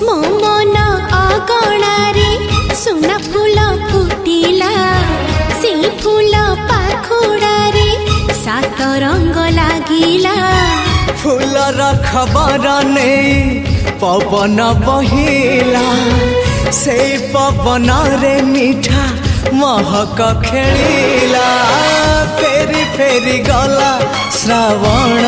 मो मन अगणारे सुना फूल फुटिला से फूल पाखुड़ारे सात रंग लागिला फूलर खबर नहीं पवन बहिला से पवन रे मीठा महक खेलिला फेरी फेरी गला श्रावण